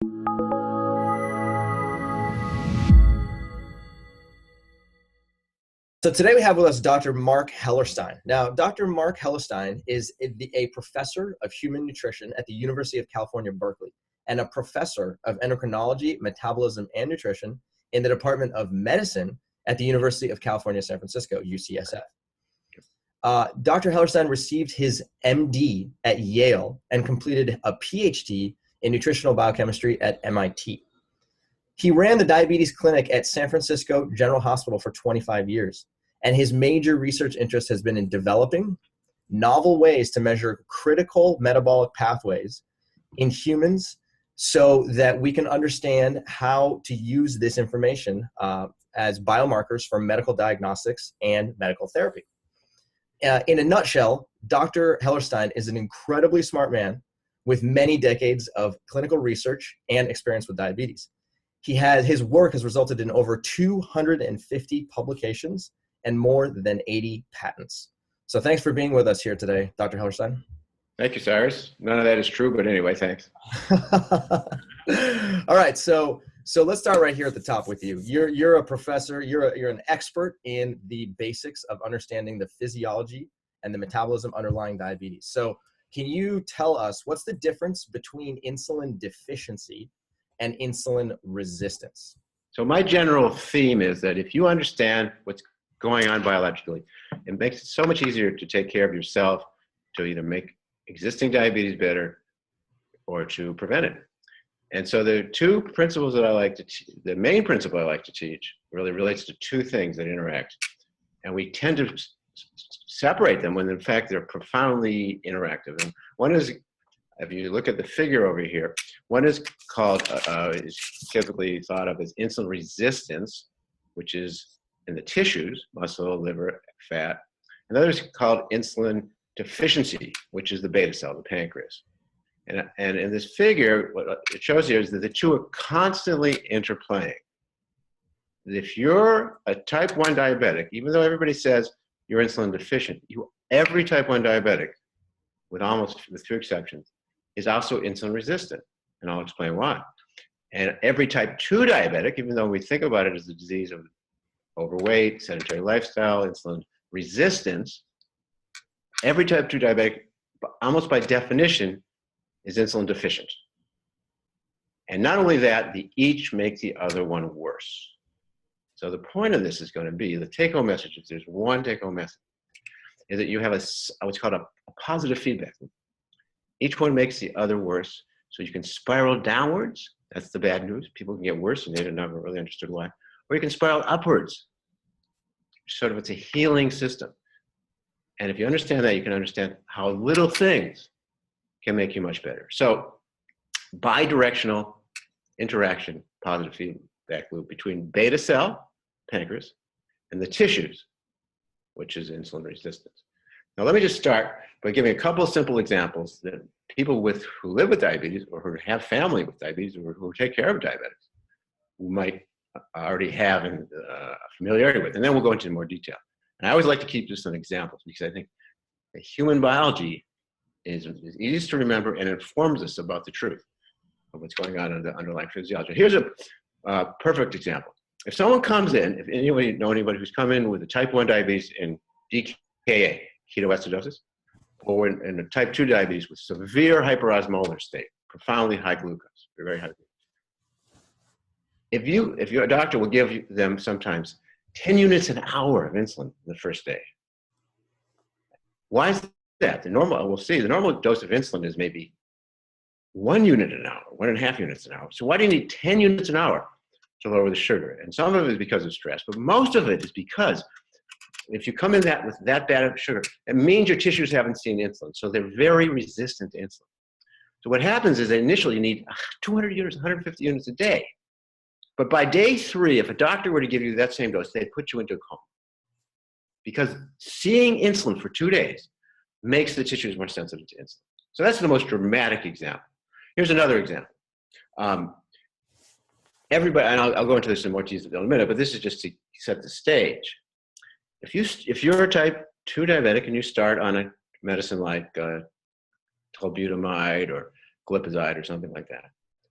So today we have with us Dr. Marc Hellersteing. Now, Dr. Marc Hellersteing is a professor of human nutrition at the University of California, Berkeley, and a professor of endocrinology, metabolism, and nutrition in the Department of Medicine at the University of California, San Francisco, UCSF. Dr. Hellersteing received his MD at Yale and completed a PhD in nutritional biochemistry at MIT. He ran the diabetes clinic at San Francisco General Hospital for 25 years, and his major research interest has been in developing novel ways to measure critical metabolic pathways in humans so that we can understand how to use this information as biomarkers for medical diagnostics and medical therapy. In a nutshell, Dr. Hellersteing is an incredibly smart man with many decades of clinical research and experience with diabetes. His work has resulted in over 250 publications and more than 80 patents. So thanks for being with us here today, Dr. Hellersteing. Thank you, Cyrus. None of that is true, but anyway, thanks. All right, so let's start right here at the top with you. You're a professor. You're an expert in the basics of understanding the physiology and the metabolism underlying diabetes. So can you tell us what's the difference between insulin deficiency and insulin resistance? So my general theme is that if you understand what's going on biologically, it makes it so much easier to take care of yourself, to either make existing diabetes better or to prevent it. And so there are two principles that I like to teach. The main principle I like to teach really relates to two things that interact. And we tend to separate them when in fact they're profoundly interactive. And one is, if you look at the figure over here, one is called, is typically thought of as insulin resistance, which is in the tissues, muscle, liver, fat. And the other is called insulin deficiency, which is the beta cell, the pancreas. And in this figure, what it shows here is that the two are constantly interplaying. If you're a type 1 diabetic, even though everybody says you're insulin deficient, every type 1 diabetic, with few exceptions, is also insulin resistant, and I'll explain why. And every type 2 diabetic, even though we think about it as a disease of overweight, sedentary lifestyle, insulin resistance, every type 2 diabetic, almost by definition, is insulin deficient. And not only that, they each make the other one worse. So the point of this is going to be, the take-home message, if there's one take-home message, is that you have what's called a positive feedback loop. Each one makes the other worse, so you can spiral downwards. That's the bad news. People can get worse, and they never really understood why. Or you can spiral upwards. Sort of, it's a healing system. And if you understand that, you can understand how little things can make you much better. So, bidirectional interaction, positive feedback loop between beta cell, pancreas, and the tissues, which is insulin resistance. Now, let me just start by giving a couple of simple examples that people who live with diabetes or who have family with diabetes or who take care of diabetics who might already have familiarity with, and then we'll go into more detail. And I always like to keep this in examples because I think the human biology is easy to remember and informs us about the truth of what's going on in the underlying physiology. Here's a perfect example. If someone comes in, if anybody know anybody who's come in with a type 1 diabetes in DKA, ketoacidosis, or in a type 2 diabetes with severe hyperosmolar state, profoundly high glucose, very high glucose. If your doctor will give them sometimes 10 units an hour of insulin the first day. Why is that? We'll see, the normal dose of insulin is maybe 1 unit an hour, 1.5 units an hour. So why do you need 10 units an hour to lower the sugar? And some of it is because of stress, but most of it is because if you come in with that bad of sugar, it means your tissues haven't seen insulin. So they're very resistant to insulin. So what happens is that initially you need 200 units, 150 units a day. But by day 3, if a doctor were to give you that same dose, they'd put you into a coma. Because seeing insulin for 2 days makes the tissues more sensitive to insulin. So that's the most dramatic example. Here's another example. Everybody, and I'll go into this in more detail in a minute, but this is just to set the stage. If you're a type 2 diabetic and you start on a medicine like tolbutamide or glipizide or something like that,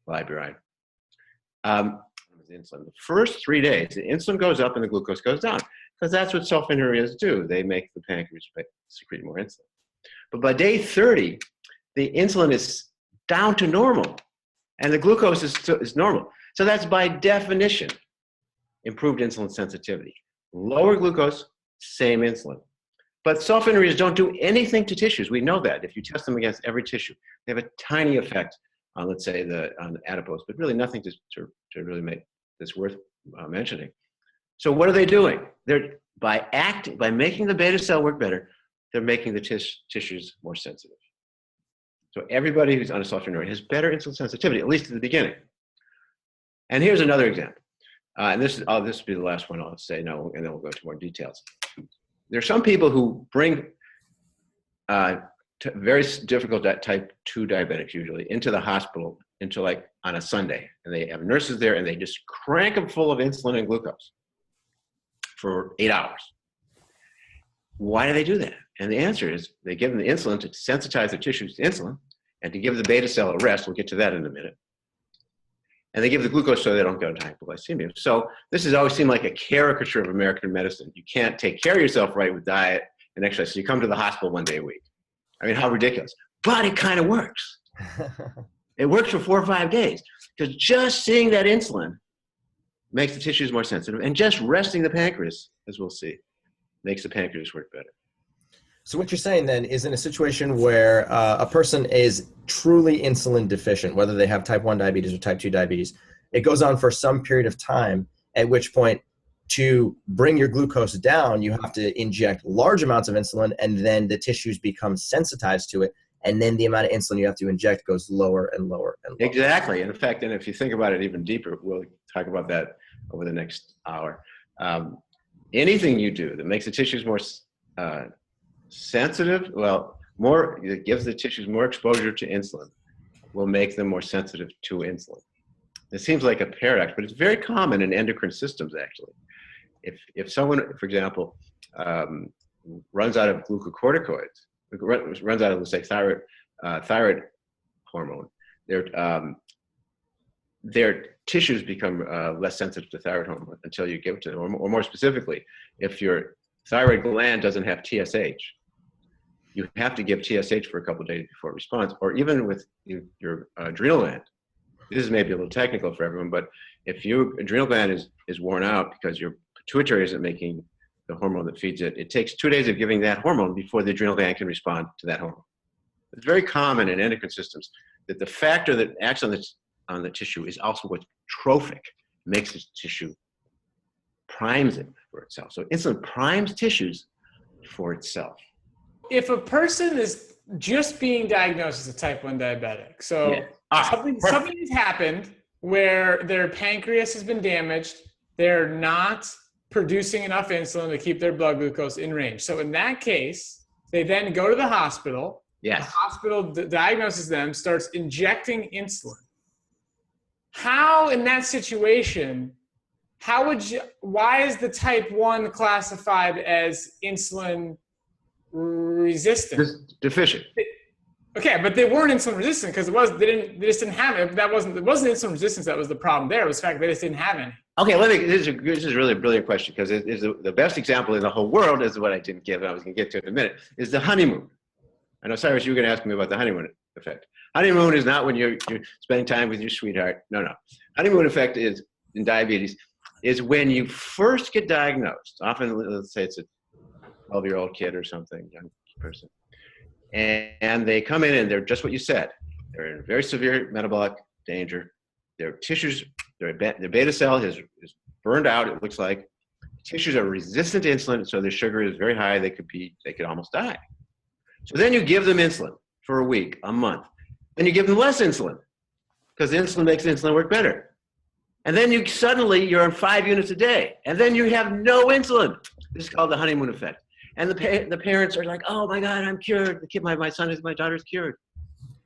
library. Insulin. The first 3 days, the insulin goes up and the glucose goes down because that's what sulfonylureas do. They make the pancreas secrete more insulin. But by day 30, the insulin is down to normal and the glucose is normal. So that's by definition improved insulin sensitivity. Lower glucose, same insulin. But sulfonylureas don't do anything to tissues. We know that. If you test them against every tissue, they have a tiny effect on, let's say, on adipose, but really nothing to really make this worth mentioning. So what are they doing? They're by making the beta cell work better, they're making the tissues more sensitive. So everybody who's on a sulfonylurea has better insulin sensitivity, at least at the beginning. And here's another example. And this will be the last one I'll say now, and then we'll go into more details. There are some people who bring very difficult type 2 diabetics usually into the hospital into like on a Sunday, and they have nurses there and they just crank them full of insulin and glucose for 8 hours. Why do they do that? And the answer is they give them the insulin to sensitize their tissues to insulin and to give the beta cell a rest. We'll get to that in a minute. And they give the glucose so they don't go into hypoglycemia. So this has always seemed like a caricature of American medicine. You can't take care of yourself right with diet and exercise, so you come to the hospital 1 day a week. I mean, how ridiculous. But it kind of works. It works for 4 or 5 days because just seeing that insulin makes the tissues more sensitive, and just resting the pancreas, as we'll see, makes the pancreas work better. So what you're saying then is in a situation where a person is truly insulin deficient, whether they have type 1 diabetes or type 2 diabetes, it goes on for some period of time, at which point to bring your glucose down, you have to inject large amounts of insulin, and then the tissues become sensitized to it. And then the amount of insulin you have to inject goes lower and lower and lower. Exactly. And in fact, and if you think about it even deeper, we'll talk about that over the next hour. Anything you do that makes the tissues more sensitive, it gives the tissues more exposure to insulin, will make them more sensitive to insulin. It seems like a paradox, but it's very common in endocrine systems, actually. If someone, for example, runs out of glucocorticoids, runs out of, let's say, thyroid hormone, their tissues become less sensitive to thyroid hormone until you give it to them. Or more specifically, if your thyroid gland doesn't have TSH, you have to give TSH for a couple of days before it responds. Or even with your adrenal gland. This is maybe a little technical for everyone, but if your adrenal gland is worn out because your pituitary isn't making the hormone that feeds it, it takes 2 days of giving that hormone before the adrenal gland can respond to that hormone. It's very common in endocrine systems that the factor that acts on the tissue is also what's trophic, makes the tissue, primes it for itself. So insulin primes tissues for itself. If a person is just being diagnosed as a type 1 diabetic, so something has happened where their pancreas has been damaged, they're not producing enough insulin to keep their blood glucose in range. So in that case, they then go to the hospital. Yes. The hospital diagnoses them, starts injecting insulin. How, in that situation, why is the type 1 classified as insulin resistant? Deficient. Okay, but they weren't insulin resistant because they just didn't have it. It wasn't insulin resistance that was the problem there. It was the fact that they just didn't have any. Okay, this is really a brilliant question because it is the best example in the whole world is what I didn't give, and I was going to get to it in a minute, is the honeymoon. I know, Cyrus, you were going to ask me about the honeymoon effect. Honeymoon is not when you're spending time with your sweetheart. No. Honeymoon effect is, in diabetes, is when you first get diagnosed. Often, let's say it's a 12-year-old kid or something, young person. And they come in and they're just what you said. They're in very severe metabolic danger. Their tissues, their beta cell is burned out, it looks like. Tissues are resistant to insulin, so their sugar is very high. They could almost die. So then you give them insulin for a week, a month. Then you give them less insulin because insulin makes insulin work better. And then you're on 5 units a day. And then you have no insulin. This is called the honeymoon effect. And the parents are like, oh my God, I'm cured. The kid, my daughter's cured.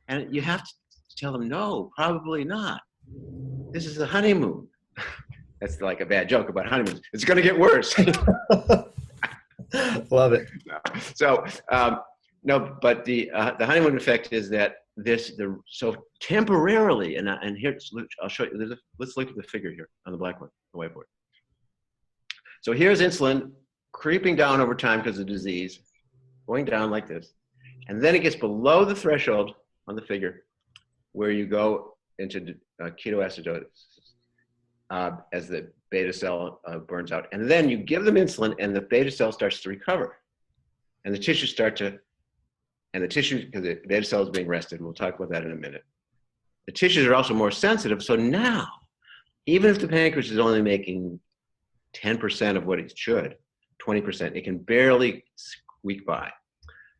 And you have to tell them, no, probably not. This is the honeymoon. That's like a bad joke about honeymoons. It's going to get worse. Love it. So, no, but the honeymoon effect is that so temporarily, and here, I'll show you, let's look at the figure here on the black one, the whiteboard. So here's insulin creeping down over time because of disease, going down like this. And then it gets below the threshold on the figure where you go into ketoacidosis as the beta cell burns out. And then you give them insulin and the beta cell starts to recover. And the tissues because the beta cell is being rested, and we'll talk about that in a minute. The tissues are also more sensitive, so now, even if the pancreas is only making 10% of what it should, 20%, it can barely squeak by.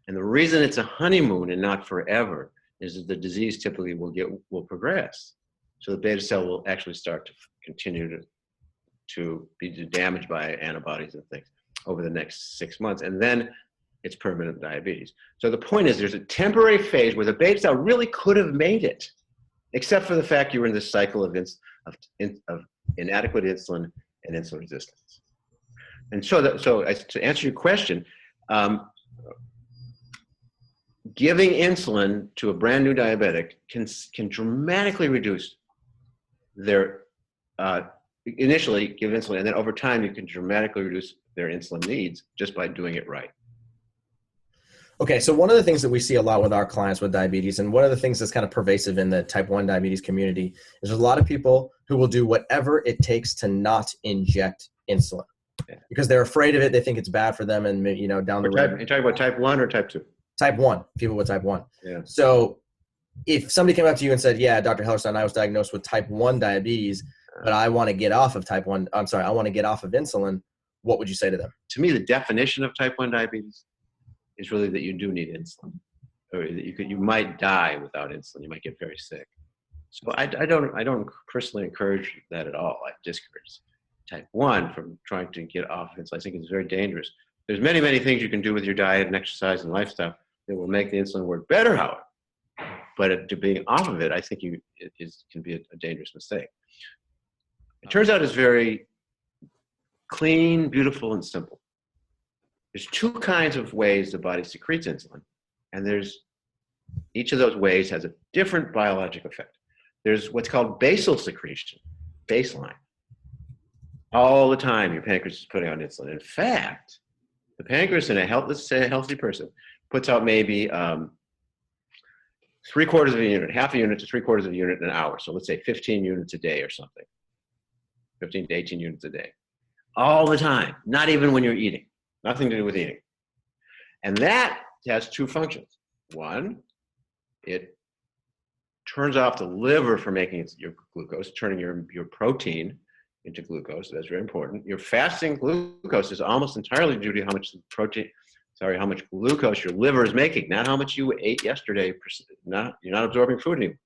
And the reason it's a honeymoon and not forever is that the disease typically will progress. So the beta cell will actually start to continue to be damaged by antibodies and things over the next 6 months. And then it's permanent diabetes. So the point is there's a temporary phase where the beta cell really could have made it, except for the fact you were in this cycle of inadequate insulin and insulin resistance. And so to answer your question, giving insulin to a brand new diabetic can dramatically reduce their, initially give insulin, and then over time you can dramatically reduce their insulin needs just by doing it right. Okay, so one of the things that we see a lot with our clients with diabetes, and one of the things that's kind of pervasive in the type 1 diabetes community, is there's a lot of people who will do whatever it takes to not inject insulin because they're afraid of it. They think it's bad for them, and down the road. You're talking about type 1 or type 2? Type 1, people with type 1. Yeah. So if somebody came up to you and said, yeah, Dr. Hellersteing, I was diagnosed with type 1 diabetes, but I want to get off of I want to get off of insulin, what would you say to them? To me, the definition of type 1 diabetes is really that you do need insulin, or that you might die without insulin. You might get very sick. So I don't personally encourage that at all. I discourage type 1 from trying to get off insulin. I think it's very dangerous. There's many, many things you can do with your diet and exercise and lifestyle that will make the insulin work better, however. But to being off of it, I think it can be a dangerous mistake. It turns out it's very clean, beautiful, and simple. There's two kinds of ways the body secretes insulin, and each of those ways has a different biologic effect. There's what's called basal secretion, baseline. All the time, your pancreas is putting on insulin. In fact, the pancreas in let's say a healthy person, puts out maybe 3/4 of a unit, half a unit to 3/4 of a unit in an hour. So let's say 15 units a day or something, 15 to 18 units a day. All the time, not even when you're eating. Nothing to do with eating. And that has two functions. One, it turns off the liver from making your glucose, turning your protein into glucose. That's very important. Your fasting glucose is almost entirely due to how much glucose your liver is making, not how much you ate yesterday. You're not absorbing food anymore.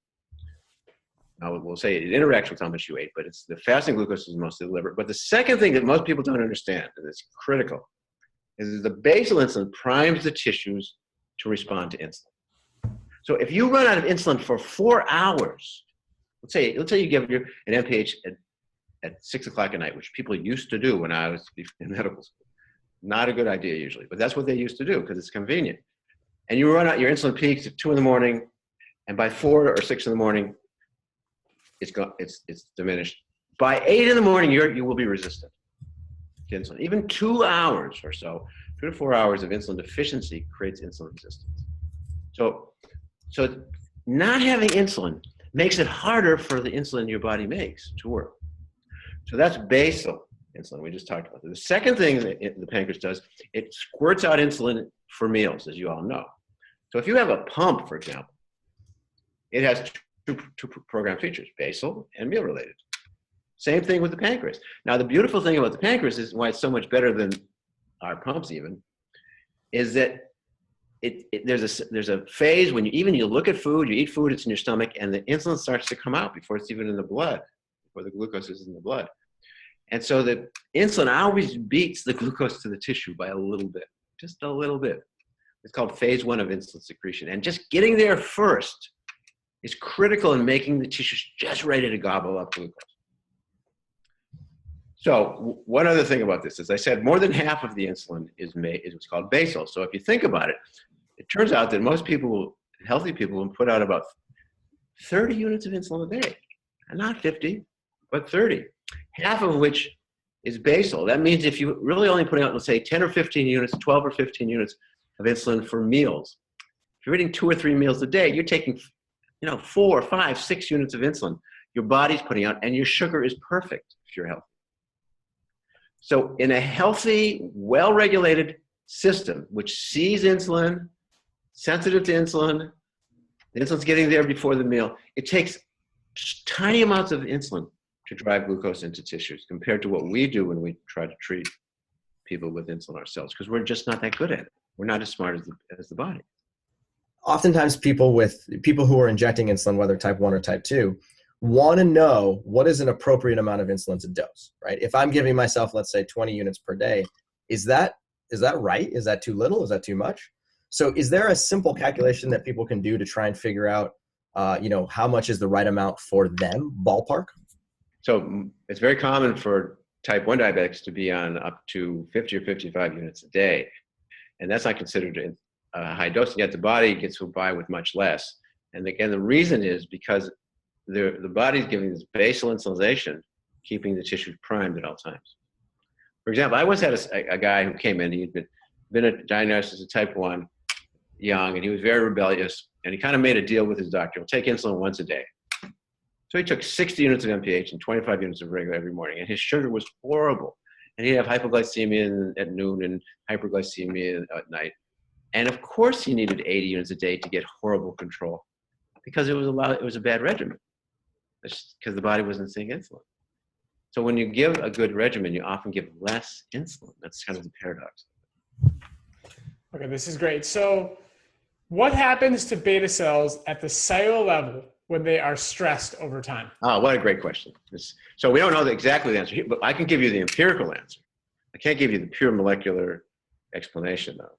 Now, we'll say it interacts with how much you ate, but it's the fasting glucose is mostly the liver. But the second thing that most people don't understand, and it's critical, is the basal insulin primes the tissues to respond to insulin. So if you run out of insulin for 4 hours, let's say you give an NPH at 6 o'clock at night, which people used to do when I was in medical school. Not a good idea usually, but that's what they used to do because it's convenient. And you run out, your insulin peaks at 2 in the morning, and by 4 or 6 in the morning, it's diminished. By 8 in the morning, you will be resistant to insulin. Even 2 hours or so, 2 to 4 hours of insulin deficiency creates insulin resistance. So not having insulin makes it harder for the insulin your body makes to work. So that's basal insulin. We just talked about that. The second thing that the pancreas does, it squirts out insulin for meals, as you all know. So if you have a pump, for example, it has two program features, basal and meal related. Same thing with the pancreas. Now, the beautiful thing about the pancreas is why it's so much better than our pumps even, is that there's a phase when you look at food, you eat food, it's in your stomach, and the insulin starts to come out before it's even in the blood, before the glucose is in the blood. And so the insulin always beats the glucose to the tissue by a little bit, just a little bit. It's called phase 1 of insulin secretion. And just getting there first is critical in making the tissues just ready to gobble up glucose. So one other thing about this, as I said, more than half of the insulin is what's called basal. So if you think about it, it turns out that most people healthy people will put out about 30 units of insulin a day. And not 50, but 30. Half of which is basal. That means if you're really only putting out, let's say, 10 or 15 units, 12 or 15 units of insulin for meals, if you're eating 2 or 3 meals a day, you're taking 4, 5, 6 units of insulin your body's putting out, and your sugar is perfect if you're healthy. So in a healthy, well-regulated system, which sees insulin, sensitive to insulin, the insulin's getting there before the meal, it takes tiny amounts of insulin to drive glucose into tissues compared to what we do when we try to treat people with insulin ourselves, because we're just not that good at it. We're not as smart as the body. Oftentimes people who are injecting insulin, whether type 1 or type 2, want to know what is an appropriate amount of insulin to dose, right? If I'm giving myself, let's say 20 units per day, is that right? Is that too little? Is that too much? So is there a simple calculation that people can do to try and figure out, how much is the right amount for them, ballpark? So it's very common for type 1 diabetics to be on up to 50 or 55 units a day. And that's not considered a high dose, yet the body gets by with much less. And again, the reason is because the body's giving this basal insulinization, keeping the tissue primed at all times. For example, I once had a guy who came in, he'd been diagnosed as a type 1, young, and he was very rebellious, and he kind of made a deal with his doctor. He'll take insulin once a day. So he took 60 units of MPH and 25 units of regular every morning, and his sugar was horrible. And he'd have hypoglycemia at noon and hyperglycemia at night. And of course he needed 80 units a day to get horrible control, because it was a bad regimen, because the body wasn't seeing insulin. So when you give a good regimen, you often give less insulin. That's kind of the paradox. Okay, this is great. So what happens to beta cells at the cellular level when they are stressed over time? Oh, what a great question. So we don't know exactly the answer, but I can give you the empirical answer. I can't give you the pure molecular explanation, though.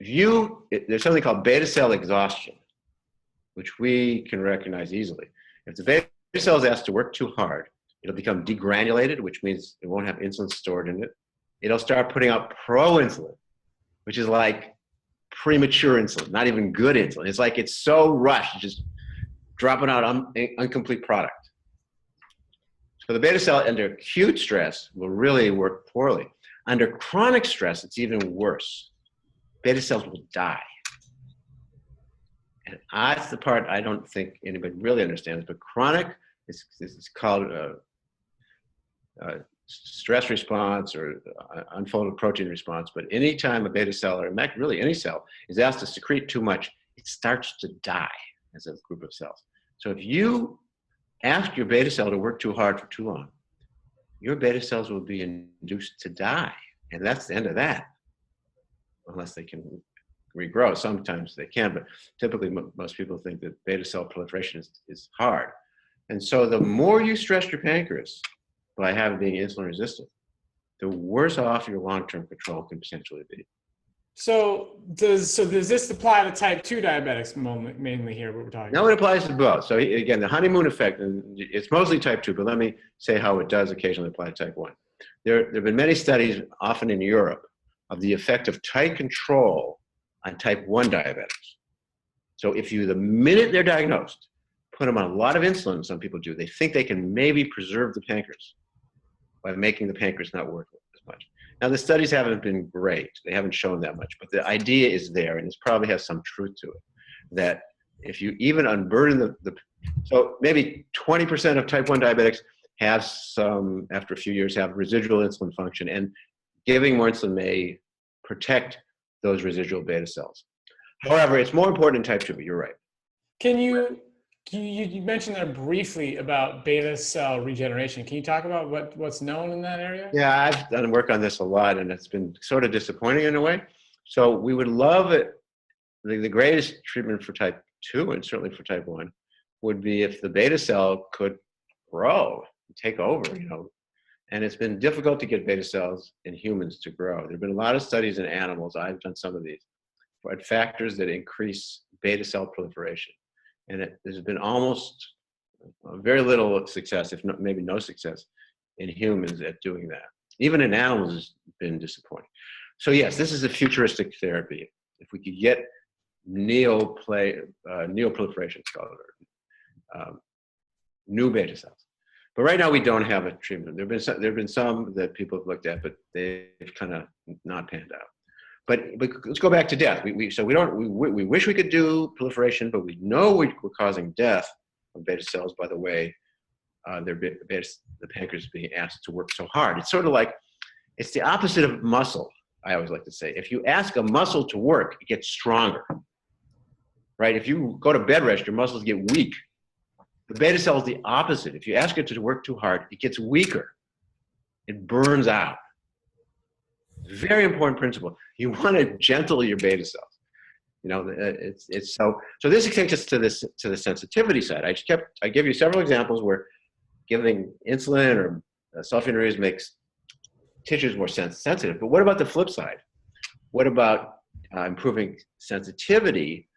There's something called beta cell exhaustion, which we can recognize easily. If the beta cell is asked to work too hard, it'll become degranulated, which means it won't have insulin stored in it. It'll start putting out proinsulin, which is like premature insulin, not even good insulin. It's like it's so rushed, just dropping out incomplete product. So the beta cell under acute stress will really work poorly. Under chronic stress, it's even worse. Beta cells will die. And that's the part I don't think anybody really understands, but chronic is called stress response or unfolded protein response. But anytime a beta cell, or really any cell, is asked to secrete too much, it starts to die as a group of cells. So if you ask your beta cell to work too hard for too long, your beta cells will be induced to die. And that's the end of that, unless they can regrow. Sometimes they can, but typically most people think that beta cell proliferation is hard. And so the more you stress your pancreas by being insulin resistant, the worse off your long-term control can potentially be. So does this apply to type 2 diabetics mainly here, what we're talking about? No, it applies to both. So again, the honeymoon effect, and it's mostly type 2, but let me say how it does occasionally apply to type 1. There have been many studies, often in Europe, of the effect of tight control on type 1 diabetics. So if the minute they're diagnosed, put them on a lot of insulin, some people do, they think they can maybe preserve the pancreas by making the pancreas not work as much. Now, the studies haven't been great. They haven't shown that much, but the idea is there, and this probably has some truth to it, that if you even unburden so maybe 20% of type 1 diabetics have some, after a few years, have residual insulin function, and giving more insulin may protect those residual beta cells. However, it's more important in type 2, but you're right. Can you mentioned there briefly about beta cell regeneration. Can you talk about what's known in that area? Yeah, I've done work on this a lot, and it's been sort of disappointing in a way. So we would love it. The greatest treatment for type 2, and certainly for type 1, would be if the beta cell could grow, take over, And it's been difficult to get beta cells in humans to grow. There have been a lot of studies in animals, I've done some of these, at factors that increase beta cell proliferation. And there's been almost very little success, if not, maybe no success, in humans at doing that. Even in animals, it's been disappointing. So yes, this is a futuristic therapy. If we could get neoproliferation, it's called, new beta cells. But right now we don't have a treatment. There've been some that people have looked at, but they've kind of not panned out. But let's go back to death. We wish we could do proliferation, but we know we're causing death of beta cells by the way the pancreas is being asked to work so hard. It's sort of like, it's the opposite of muscle, I always like to say. If you ask a muscle to work, it gets stronger, right? If you go to bed rest, your muscles get weak. The beta cell is the opposite. If you ask it to work too hard, it gets weaker. It burns out. Very important principle. You want to gentle your beta cells. You know, it's so this takes us to the sensitivity side. I give you several examples where giving insulin or sulfonylureas makes tissues more sensitive. But what about the flip side? What about improving sensitivity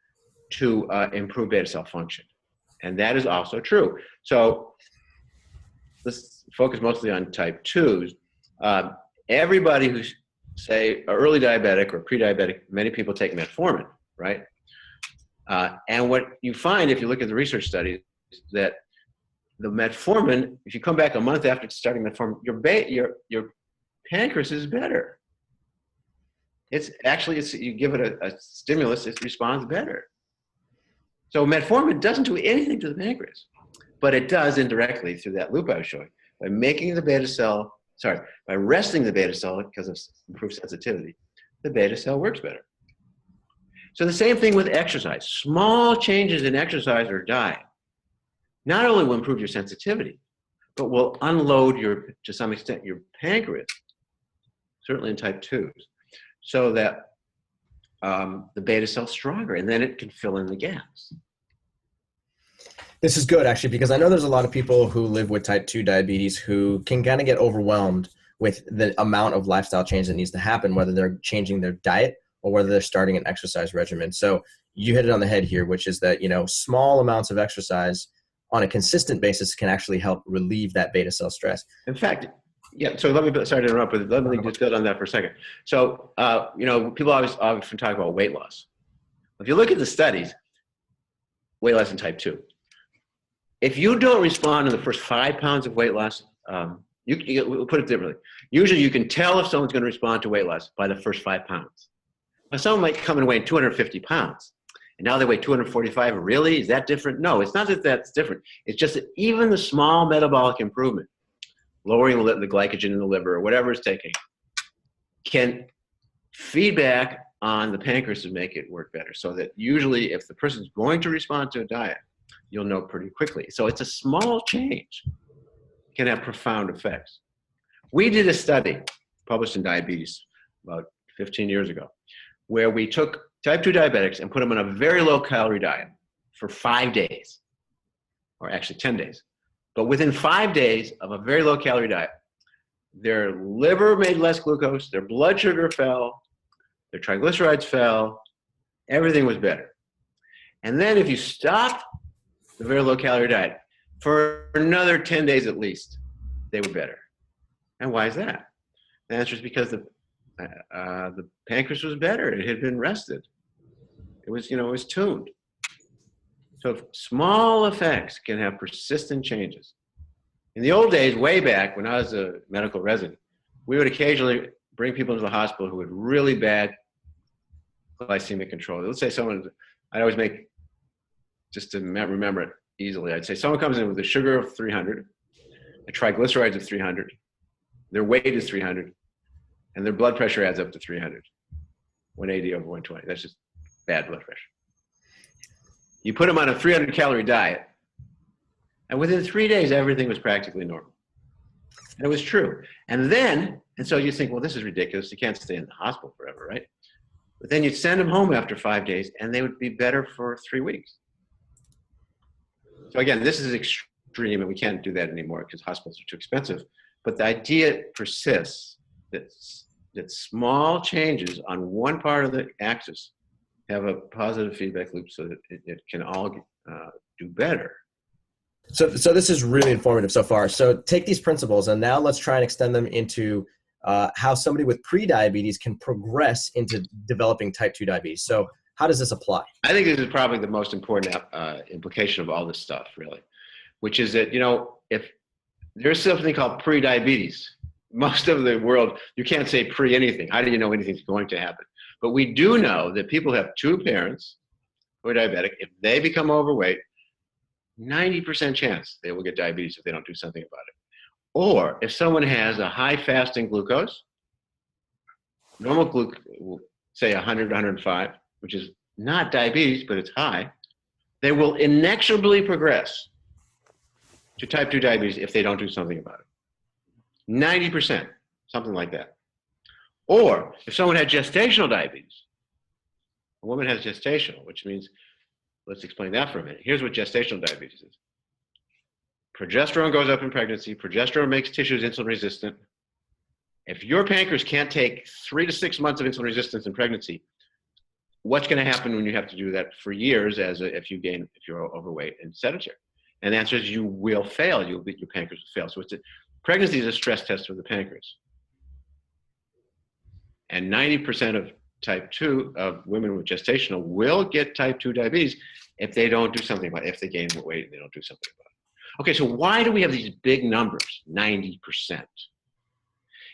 to improve beta cell function? And that is also true. So let's focus mostly on type 2s. Everybody who's, say, early diabetic or pre-diabetic, many people take metformin, right? And what you find if you look at the research studies, that the metformin, if you come back a month after starting metformin, your pancreas is better. It's actually, you give it a stimulus, it responds better. So metformin doesn't do anything to the pancreas, but it does indirectly through that loop I was showing. By making the beta cell, by resting the beta cell because of improved sensitivity, the beta cell works better. So the same thing with exercise. Small changes in exercise or diet not only will improve your sensitivity, but will unload to some extent, your pancreas, certainly in type 2s, so that the beta cell's stronger, and then it can fill in the gaps. This is good, actually, because I know there's a lot of people who live with type 2 diabetes who can kind of get overwhelmed with the amount of lifestyle change that needs to happen, whether they're changing their diet or whether they're starting an exercise regimen. So you hit it on the head here, which is that, you know, small amounts of exercise on a consistent basis can actually help relieve that beta cell stress. In fact, yeah, so sorry to interrupt, but let me just build on that for a second. So, you know, people often talk about weight loss. If you look at the studies, weight loss in type 2, if you don't respond in the first 5 pounds of weight loss, we'll put it differently. Usually you can tell if someone's going to respond to weight loss by the first 5 pounds. Now, someone might come and weigh 250 pounds, and now they weigh 245. Really? Is that different? No, it's not that that's different. It's just that even the small metabolic improvement, lowering the glycogen in the liver or whatever it's taking, can feedback on the pancreas to make it work better. So that usually if the person's going to respond to a diet, you'll know pretty quickly. So it's a small change can have profound effects. We did a study published in Diabetes about 15 years ago, where we took type 2 diabetics and put them on a very low calorie diet for 5 days, or actually 10 days. But within 5 days of a very low calorie diet, their liver made less glucose, their blood sugar fell, their triglycerides fell, everything was better. And then if you stop the very low calorie diet for another 10 days at least, they were better. And why is that? The answer is because the pancreas was better. It had been rested. It was, it was tuned. So small effects can have persistent changes. In the old days, way back when I was a medical resident, we would occasionally bring people into the hospital who had really bad glycemic control. Let's say I'd always make, just to remember it easily, I'd say someone comes in with a sugar of 300, a triglycerides of 300, their weight is 300, and their blood pressure adds up to 300, 180 over 120. That's just bad blood pressure. You put them on a 300-calorie diet, and within 3 days, everything was practically normal. And it was true. And so you think, well, this is ridiculous. You can't stay in the hospital forever, right? But then you'd send them home after 5 days, and they would be better for 3 weeks. So again, this is extreme, and we can't do that anymore because hospitals are too expensive. But the idea persists that small changes on one part of the axis have a positive feedback loop so that it can all do better. So this is really informative so far. So take these principles and now let's try and extend them into how somebody with pre-diabetes can progress into developing type 2 diabetes. So How does this apply? I think this is probably the most important implication of all this stuff, really, which is that, you know, if there's something called pre-diabetes, most of the world, you can't say pre anything. How do you know anything's going to happen? But we do know that people who have two parents who are diabetic, if they become overweight, 90% chance they will get diabetes if they don't do something about it. Or if someone has a high fasting glucose, normal glucose, say 100, 105, which is not diabetes, but it's high, they will inexorably progress to type 2 diabetes if they don't do something about it. 90%, something like that. Or if someone had gestational diabetes, a woman has gestational, which means, let's explain that for a minute. Here's what gestational diabetes is. Progesterone goes up in pregnancy. Progesterone makes tissues insulin resistant. If your pancreas can't take 3 to 6 months of insulin resistance in pregnancy, what's going to happen when you have to do that for years if you're overweight and sedentary? And the answer is you will fail. Your pancreas will fail. So pregnancy is a stress test for the pancreas. And 90% of type 2 of women with gestational will get type 2 diabetes if they don't do something about it, if they gain weight and they don't do something about it. Okay, so why do we have these big numbers, 90%?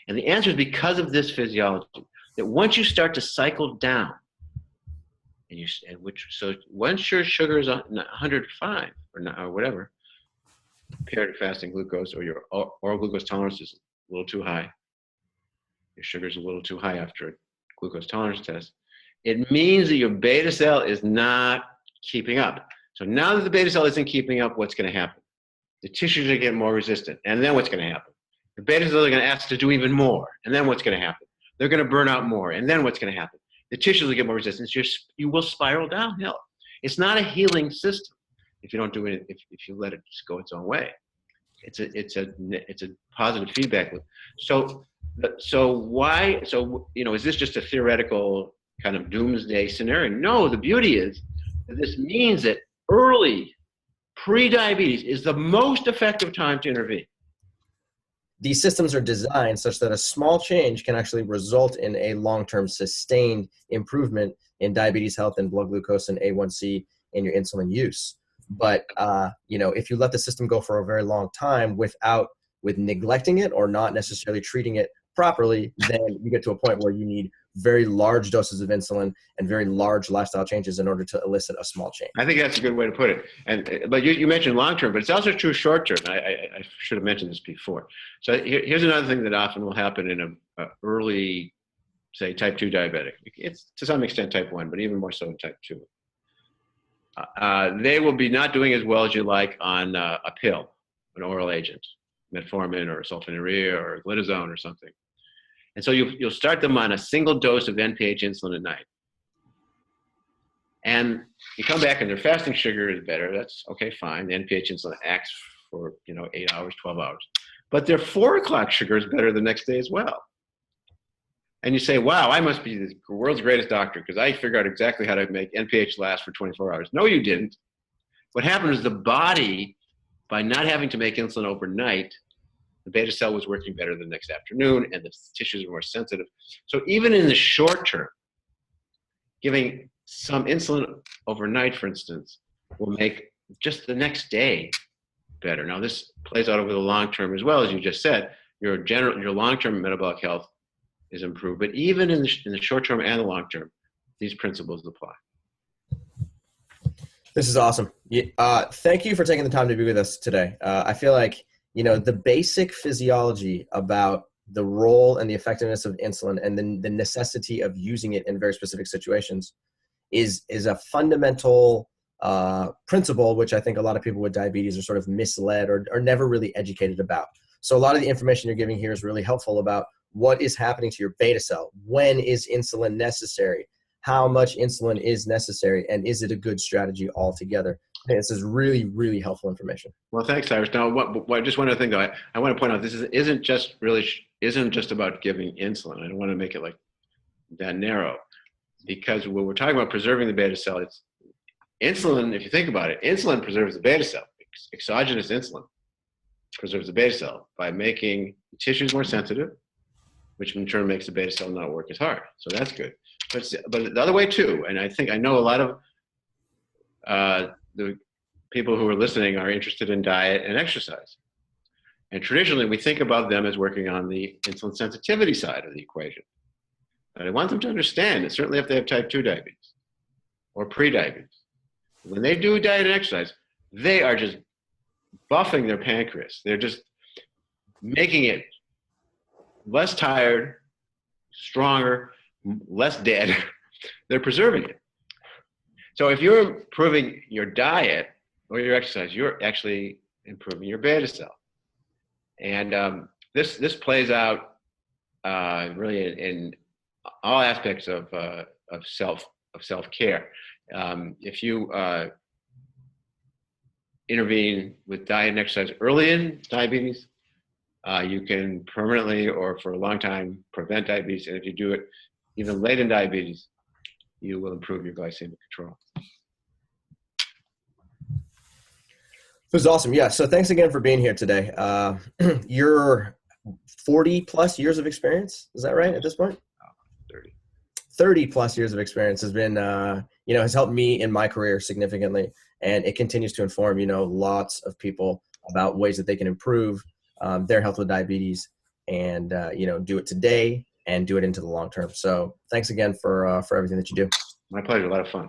And the answer is because of this physiology, that once you start to cycle down, so once your sugar is 105 or whatever, compared to fasting glucose, or your oral glucose tolerance is a little too high, your sugar is a little too high after a glucose tolerance test, it means that your beta cell is not keeping up. So now that the beta cell isn't keeping up, what's going to happen? The tissues are going to get more resistant. And then what's going to happen? The beta cells are going to ask to do even more. And then what's going to happen? They're going to burn out more. And then what's going to happen? The tissues will get more resistance. You will spiral downhill. It's not a healing system if you don't do it, if you let it just go its own way. It's a positive feedback loop. So is this just a theoretical kind of doomsday scenario? No, the beauty is that this means that early pre-diabetes is the most effective time to intervene. These systems are designed such that a small change can actually result in a long-term sustained improvement in diabetes health and blood glucose and A1C and your insulin use. But if you let the system go for a very long time with neglecting it or not necessarily treating it properly, then you get to a point where you need very large doses of insulin and very large lifestyle changes in order to elicit a small change. I think that's a good way to put it. But you mentioned long term, but it's also true short term. I should have mentioned this before. So here's another thing that often will happen in a early, say, type 2 diabetic. It's to some extent type 1, but even more so in type 2. They will be not doing as well as you like on a pill, an oral agent, metformin or sulfonylurea or glitazone or something. And so you'll start them on a single dose of NPH insulin at night. And you come back and their fasting sugar is better. That's okay, fine. The NPH insulin acts for 8 hours, 12 hours. But their 4 o'clock sugar is better the next day as well. And you say, wow, I must be the world's greatest doctor because I figured out exactly how to make NPH last for 24 hours. No, you didn't. What happened is the body, by not having to make insulin overnight, the beta cell was working better the next afternoon and the tissues were more sensitive. So even in the short term, giving some insulin overnight, for instance, will make just the next day better. Now this plays out over the long term as well, as you just said. Your long-term metabolic health is improved, but even in the short term and the long term, these principles apply. This is awesome. Thank you for taking the time to be with us today. I feel like the basic physiology about the role and the effectiveness of insulin and the necessity of using it in very specific situations is a fundamental principle, which I think a lot of people with diabetes are sort of misled or never really educated about. So a lot of the information you're giving here is really helpful about what is happening to your beta cell, when is insulin necessary, how much insulin is necessary, and is it a good strategy altogether? This is really, really helpful information. Well, thanks, Cyrus. Now, just one other thing, though, I want to point out, this isn't just about giving insulin. I don't want to make it like that narrow, because when we're talking about preserving the beta cell, it's insulin. If you think about it, insulin preserves the beta cell. Exogenous insulin preserves the beta cell by making tissues more sensitive, which in turn makes the beta cell not work as hard. So that's good. but the other way too. And I know a lot of the people who are listening are interested in diet and exercise. And traditionally, we think about them as working on the insulin sensitivity side of the equation. And I want them to understand that certainly if they have type 2 diabetes or pre-diabetes, when they do diet and exercise, they are just buffing their pancreas. They're just making it less tired, stronger, less dead. They're preserving it. So if you're improving your diet or your exercise, you're actually improving your beta cell. And this plays out really in all aspects of self-care. If you intervene with diet and exercise early in diabetes, you can permanently or for a long time prevent diabetes. And if you do it even late in diabetes, you will improve your glycemic control. This is awesome. Yeah. So thanks again for being here today. You're 40 plus years of experience. Is that right at this point? 30 plus years of experience has been, has helped me in my career significantly. And it continues to inform, lots of people about ways that they can improve their health with diabetes and, do it today and do it into the long term. So thanks again for everything that you do. My pleasure. A lot of fun.